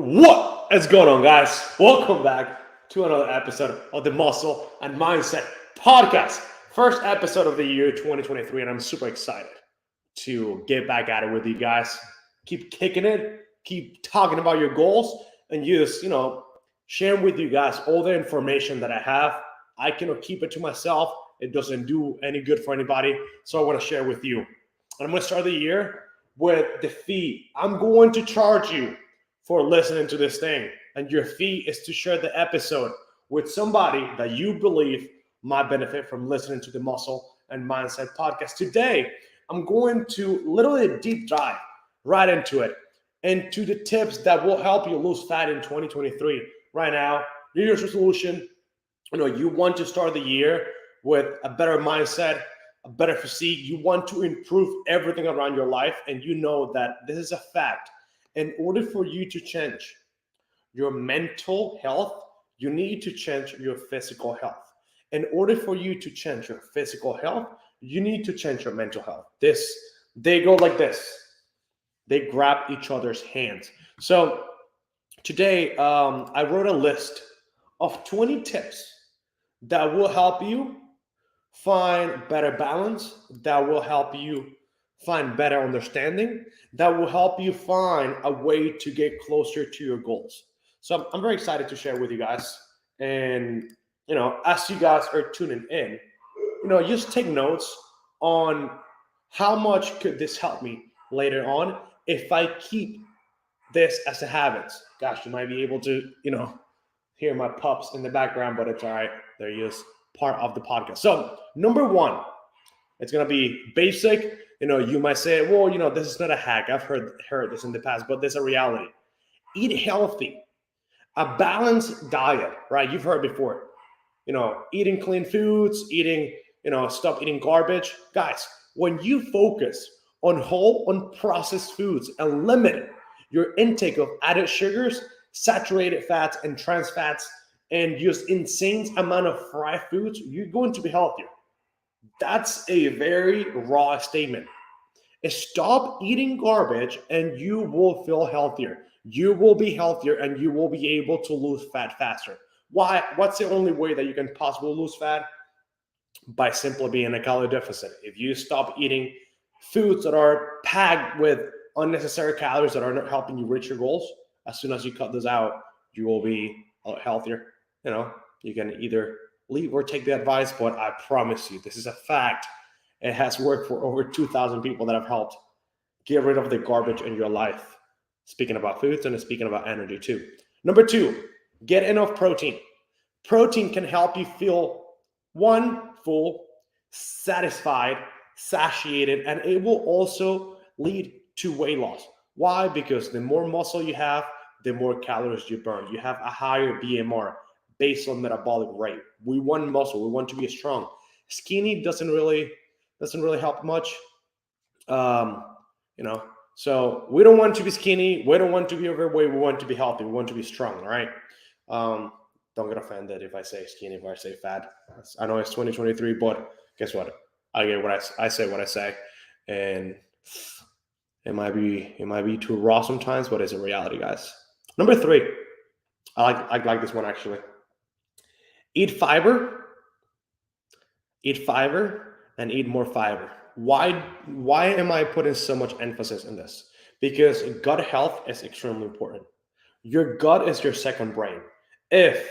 What is going on, guys? Welcome back to another episode of the Muscle and Mindset Podcast. First episode of the year 2023, and I'm super excited to get back at it with you guys. Keep kicking it, keep talking about your goals, and just, sharing with you guys all the information that I have. I cannot keep it to myself. It doesn't do any good for anybody, so I want to share with you. And I'm going to start the year with the fee. I'm going to charge you for listening to this thing. And your fee is to share the episode with somebody that you believe might benefit from listening to the Muscle and Mindset Podcast. Today, I'm going to literally deep dive right into it and to the tips that will help you lose fat in 2023. Right now, New Year's resolution, you want to start the year with a better mindset, a better physique. You want to improve everything around your life, and you know that this is a fact. In order for you to change your mental health, you need to change your physical health. In order for you to change your physical health, you need to change your mental health. They go like this. They grab each other's hands. So today, I wrote a list of 20 tips that will help you find better balance, that will help you find better understanding, that will help you find a way to get closer to your goals. So I'm very excited to share with you guys. And, as you guys are tuning in, just take notes on how much could this help me later on if I keep this as a habit. Gosh, you might be able to, hear my pups in the background, but it's all right. They're just part of the podcast. So number one, it's going to be basic. You might say, well, this is not a hack. I've heard this in the past, but there's a reality. Eat healthy, a balanced diet, right? You've heard before, eating clean foods, stop eating garbage. Guys, when you focus on whole, unprocessed foods and limit your intake of added sugars, saturated fats, and trans fats, and just insane amount of fried foods, you're going to be healthier. That's a very raw statement. Stop eating garbage and you will feel healthier. You will be healthier and you will be able to lose fat faster. Why? What's the only way that you can possibly lose fat? By simply being in a calorie deficit. If you stop eating foods that are packed with unnecessary calories that are not helping you reach your goals, as soon as you cut this out, you will be a lot healthier. You can either leave or take the advice, but I promise you, this is a fact. It has worked for over 2,000 people that have helped get rid of the garbage in your life. Speaking about foods and speaking about energy too. Number two, get enough protein. Protein can help you feel full, satisfied, satiated, and it will also lead to weight loss. Why? Because the more muscle you have, the more calories you burn. You have a higher BMR, basal metabolic rate. We want muscle. We want to be strong. Skinny doesn't really help much. So we don't want to be skinny. We don't want to be overweight. We want to be healthy. We want to be strong. All right. Don't get offended if I say skinny, if I say fat. I know it's 2023, but guess what? I get what I say what I say, and it might be too raw sometimes, but it's a reality, guys. Number three, I like this one actually. Eat fiber, and eat more fiber. Why am I putting so much emphasis in this? Because gut health is extremely important. Your gut is your second brain. If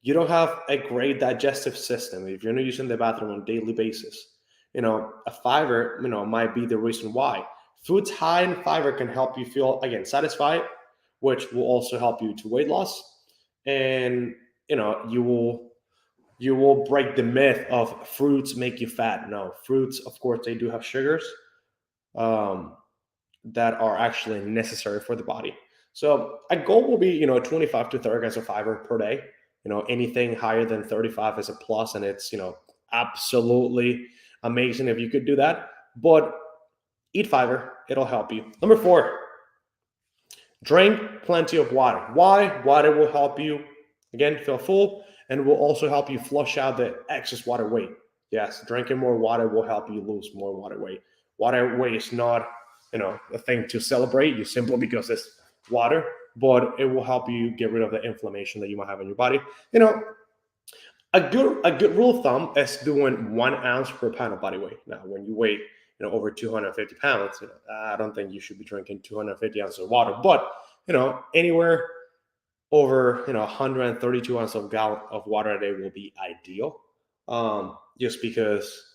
you don't have a great digestive system, if you're not using the bathroom on a daily basis, a fiber, might be the reason why. Foods high in fiber can help you feel, again, satisfied, which will also help you to weight loss. And, you will break the myth of fruits make you fat. No, fruits, of course, they do have sugars that are actually necessary for the body. So a goal will be, 25 to 30 grams of fiber per day. Anything higher than 35 is a plus, and it's, absolutely amazing if you could do that. But eat fiber, it'll help you. Number four, drink plenty of water. Why? Water will help you, again, feel full, and will also help you flush out the excess water weight. Yes, drinking more water will help you lose more water weight. Water weight is not, a thing to celebrate. You simply because it's water. but it will help you get rid of the inflammation that you might have in your body. You know, a good rule of thumb is doing 1 ounce per pound of body weight. Now, when you weigh over 250 pounds, I don't think you should be drinking 250 ounces of water, but anywhere over 132 ounces of gallon of water a day will be ideal. Just because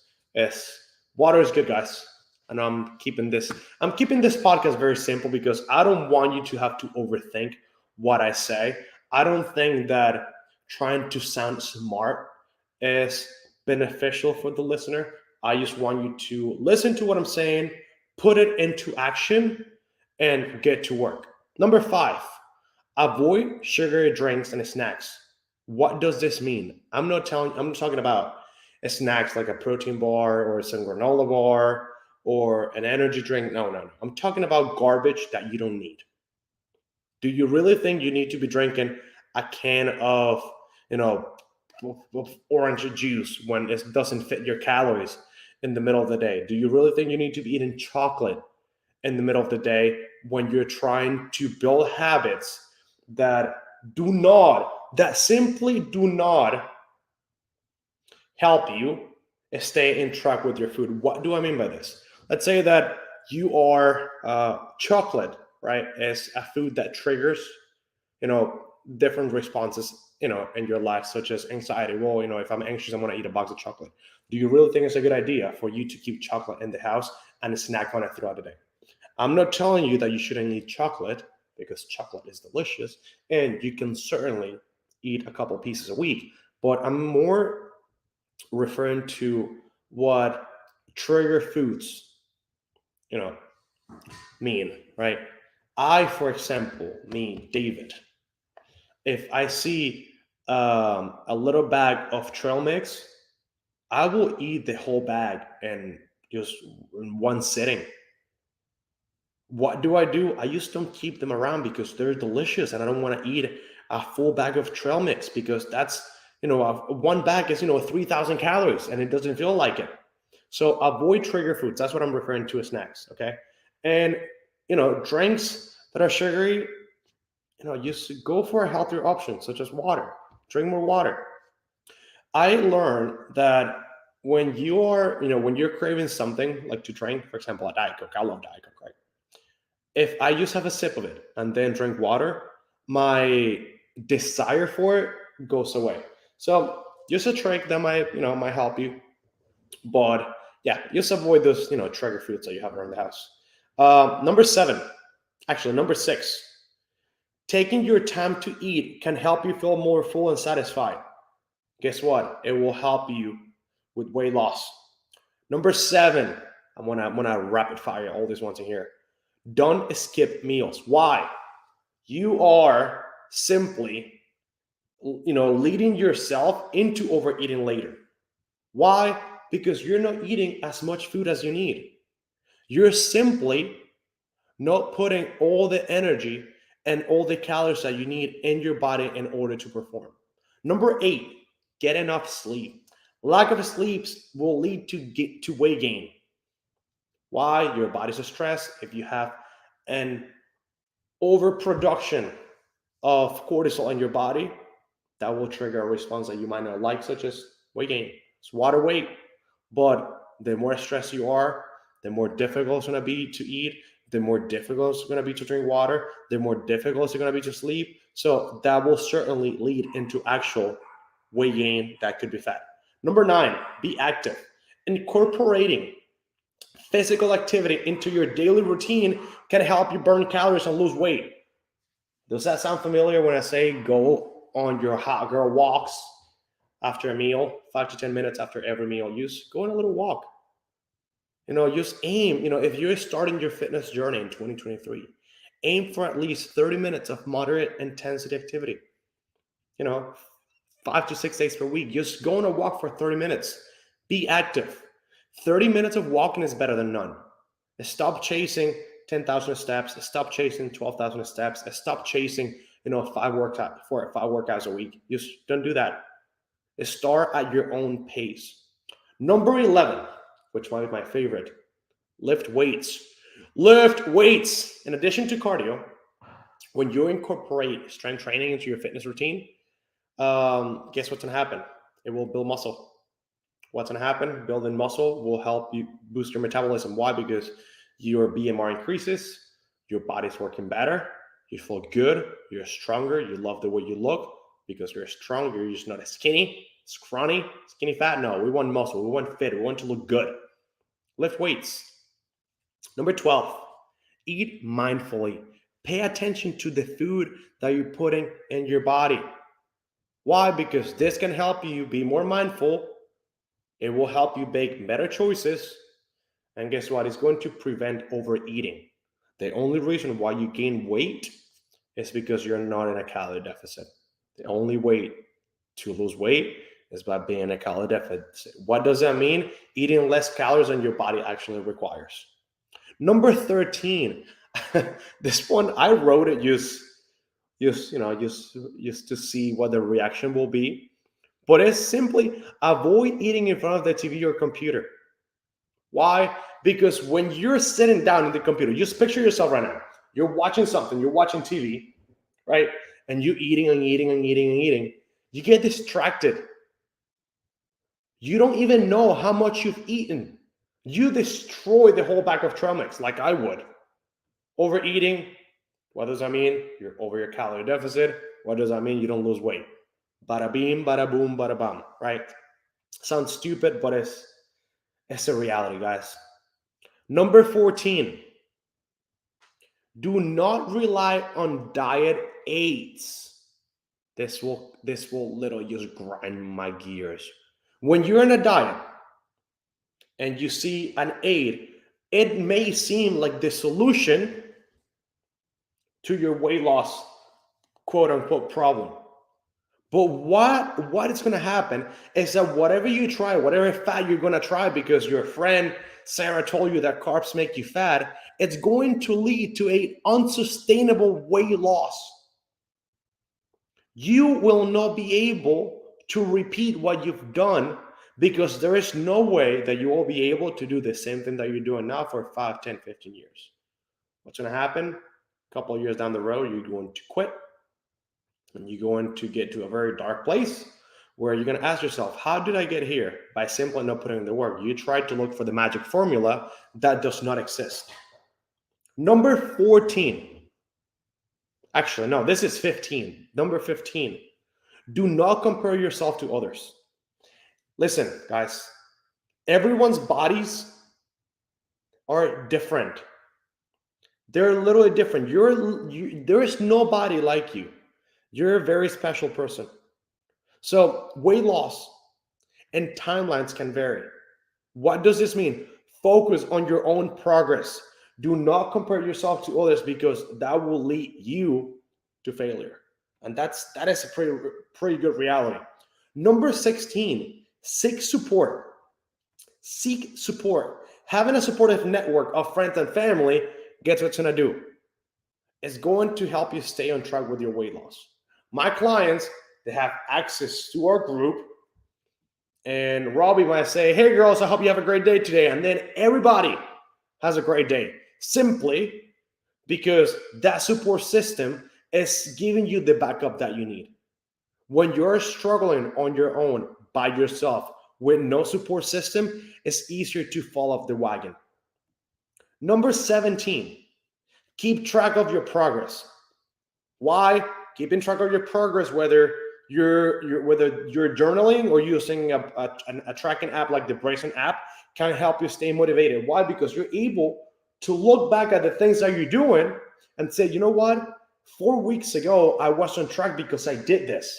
water is good, guys. And I'm keeping this podcast very simple because I don't want you to have to overthink what I say. I don't think that trying to sound smart is beneficial for the listener. I just want you to listen to what I'm saying, put it into action, and get to work. Number 5, avoid sugary drinks and snacks. What does this mean? I'm talking about snacks like a protein bar or some granola bar or an energy drink. No. I'm talking about garbage that you don't need. Do you really think you need to be drinking a can of orange juice when it doesn't fit your calories in the middle of the day? Do you really think you need to be eating chocolate in the middle of the day when you're trying to build habits that simply do not help you stay in track with your food? What do I mean by this? Let's say that you are chocolate, right, is a food that triggers different responses in your life, such as anxiety. Well, if I'm anxious, I'm going to eat a box of chocolate. Do you really think it's a good idea for you to keep chocolate in the house and snack on it throughout the day? I'm not telling you that you shouldn't eat chocolate, because chocolate is delicious and you can certainly eat a couple pieces a week, but I'm more referring to what trigger foods mean, right? I, for example, me, David, if I see a little bag of trail mix, I will eat the whole bag and just in one sitting. What do? I just don't keep them around because they're delicious, and I don't want to eat a full bag of trail mix because that's one bag is 3,000 calories and it doesn't feel like it. So avoid trigger foods. That's what I'm referring to as snacks. Okay, and drinks that are sugary, just go for a healthier option such as water. Drink more water. I learned that when you are when you're craving something like to drink, for example, a Diet Coke. I love Diet Coke, right? If I just have a sip of it and then drink water, my desire for it goes away. So just a trick that might help you. But yeah, just avoid those trigger foods that you have around the house. Number 6, taking your time to eat can help you feel more full and satisfied. Guess what? It will help you with weight loss. Number 7, I'm gonna rapid fire all these ones in here. Don't skip meals. Why? You are simply, leading yourself into overeating later. Why? Because you're not eating as much food as you need. You're simply not putting all the energy and all the calories that you need in your body in order to perform. Number 8, get enough sleep. Lack of sleep will lead to weight gain. Why? Your body's stressed. If you have an overproduction of cortisol in your body, that will trigger a response that you might not like, such as weight gain. It's water weight. But the more stressed you are, the more difficult it's going to be to eat, the more difficult it's going to be to drink water, the more difficult it's going to be to sleep. So that will certainly lead into actual weight gain that could be fat. Number 9, be active. Incorporating physical activity into your daily routine can help you burn calories and lose weight. Does that sound familiar when I say go on your hot girl walks after a meal, 5 to 10 minutes after every meal? Just go on a little walk. Just aim, if you're starting your fitness journey in 2023, aim for at least 30 minutes of moderate intensity activity. 5 to 6 days per week. Just go on a walk for 30 minutes. Be active. 30 minutes of walking is better than none. Stop chasing 10,000 steps. Stop chasing 12,000 steps. Stop chasing, 5 workouts a week. Just don't do that. Start at your own pace. Number 11, which might be my favorite, lift weights. Lift weights. In addition to cardio, when you incorporate strength training into your fitness routine, guess what's going to happen? It will build muscle. What's going to happen? Building muscle will help you boost your metabolism. Why? Because your BMR increases, your body's working better, you feel good, you're stronger, you love the way you look because you're stronger. You're just not as skinny, scrawny, skinny fat. No, we want muscle, we want fit, we want to look good. Lift weights. Number 12, eat mindfully. Pay attention to the food that you're putting in your body. Why? Because this can help you be more mindful. It will help you make better choices. And guess what? It's going to prevent overeating. The only reason why you gain weight is because you're not in a calorie deficit. The only way to lose weight is by being in a calorie deficit. What does that mean? Eating less calories than your body actually requires. Number 13. This one, I wrote it just to see what the reaction will be. But it's simply avoid eating in front of the TV or computer. Why? Because when you're sitting down in the computer, just picture yourself right now. You're watching something, you're watching TV, right? And you're eating and eating and eating and eating. You get distracted. You don't even know how much you've eaten. You destroy the whole bag of trail mix like I would. Overeating, what does that mean? You're over your calorie deficit. What does that mean? You don't lose weight. Bada beam, bada boom, bada bam, right? Sounds stupid, but it's a reality, guys. Number 14, do not rely on diet aids. This will literally just grind my gears. When you're in a diet and you see an aid, it may seem like the solution to your weight loss, quote unquote, problem. But what is going to happen is that whatever you try, whatever fat you're going to try because your friend Sarah told you that carbs make you fat, it's going to lead to an unsustainable weight loss. You will not be able to repeat what you've done because there is no way that you will be able to do the same thing that you're doing now for 5, 10, 15 years. What's going to happen? A couple of years down the road, you're going to quit. And you're going to get to a very dark place where you're going to ask yourself, how did I get here? By simply not putting in the work. You tried to look for the magic formula that does not exist. Number 14. Actually, no, this is 15. Number 15. Do not compare yourself to others. Listen, guys, everyone's bodies are different. They're literally different. There is nobody like you. You're a very special person. So weight loss and timelines can vary. What does this mean? Focus on your own progress. Do not compare yourself to others because that will lead you to failure. And that is a pretty good reality. Number 16, seek support. Seek support. Having a supportive network of friends and family, guess what's going to do? It's going to help you stay on track with your weight loss. My clients, they have access to our group, and Robbie might say, hey girls, I hope you have a great day today. And then everybody has a great day simply because that support system is giving you the backup that you need. When you're struggling on your own by yourself with no support system, it's easier to fall off the wagon. Number 17, keep track of your progress. Why? Keeping track of your progress, whether you're journaling or using a tracking app like the Brayson app, can help you stay motivated. Why? Because you're able to look back at the things that you're doing and say, you know what? 4 weeks ago, I was on track because I did this.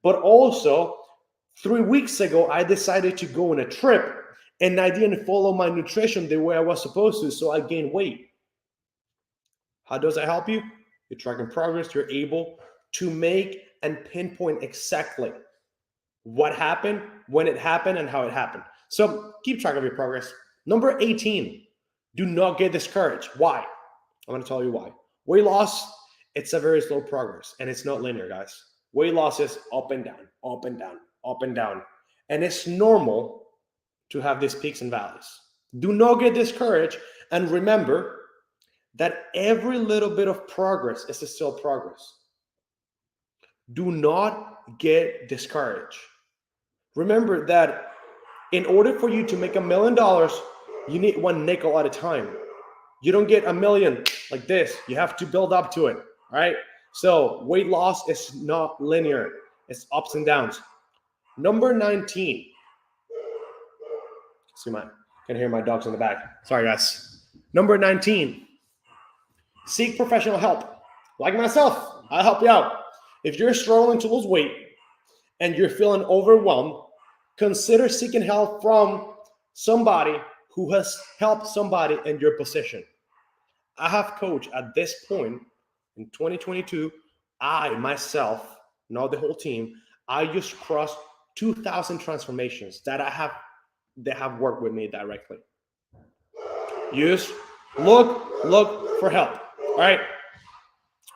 But also, 3 weeks ago, I decided to go on a trip and I didn't follow my nutrition the way I was supposed to, so I gained weight. How does that help you? You're tracking progress. You're able to make and pinpoint exactly what happened, when it happened, and how it happened. So keep track of your progress. Number 18, do not get discouraged. Why? I'm going to tell you why. Weight loss, it's a very slow progress, and it's not linear, guys. Weight loss is up and down, up and down, up and down. And it's normal to have these peaks and valleys. Do not get discouraged. And remember that every little bit of progress is still progress. Do not get discouraged. Remember that in order for you to make $1 million, you need one nickel at a time. You don't get a million like this. You have to build up to it. All right. So weight loss is not linear. It's ups and downs. Number 19. Can hear my dogs in the back. Sorry, guys. Number 19. Seek professional help. Like myself, I'll help you out. If you're struggling to lose weight and you're feeling overwhelmed, consider seeking help from somebody who has helped somebody in your position. I have coached at this point in 2022. I myself, not the whole team, I just crossed 2,000 transformations that have worked with me directly. Use look for help. All right.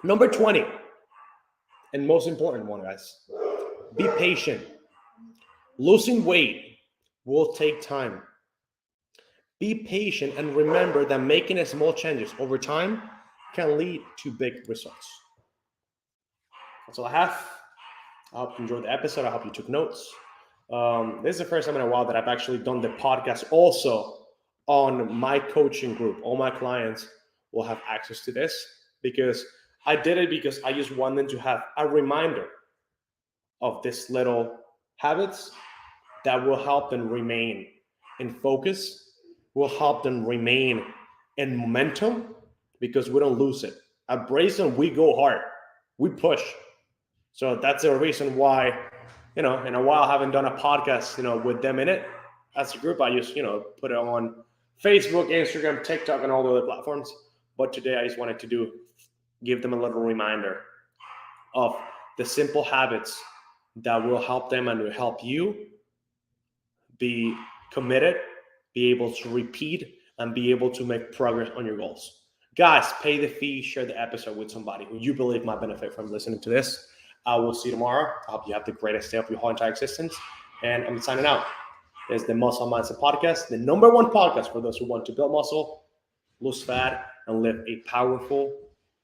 Number 20, and most important one, guys, be patient. Losing weight will take time. Be patient and remember that making small changes over time can lead to big results. That's all I have. I hope you enjoyed the episode. I hope you took notes. This is the first time in a while that I've actually done the podcast also on my coaching group. All my clients will have access to this because I did it because I just wanted to have a reminder of these little habits that will help them remain in focus, will help them remain in momentum because we don't lose it. At Brazen, we go hard, we push. So that's the reason why, in a while I haven't done a podcast, with them in it. As a group, I just, put it on Facebook, Instagram, TikTok, and all the other platforms. But today I just wanted to give them a little reminder of the simple habits that will help them and will help you be committed, be able to repeat, and be able to make progress on your goals. Guys, pay the fee, share the episode with somebody who you believe might benefit from listening to this. I will see you tomorrow. I hope you have the greatest day of your whole entire existence. And I'm signing out. It's the Muscle Mindset Podcast, the number one podcast for those who want to build muscle, lose fat, and live a powerful,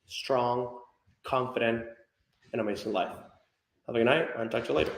strong, confident, and amazing life. Have a good night, and talk to you later.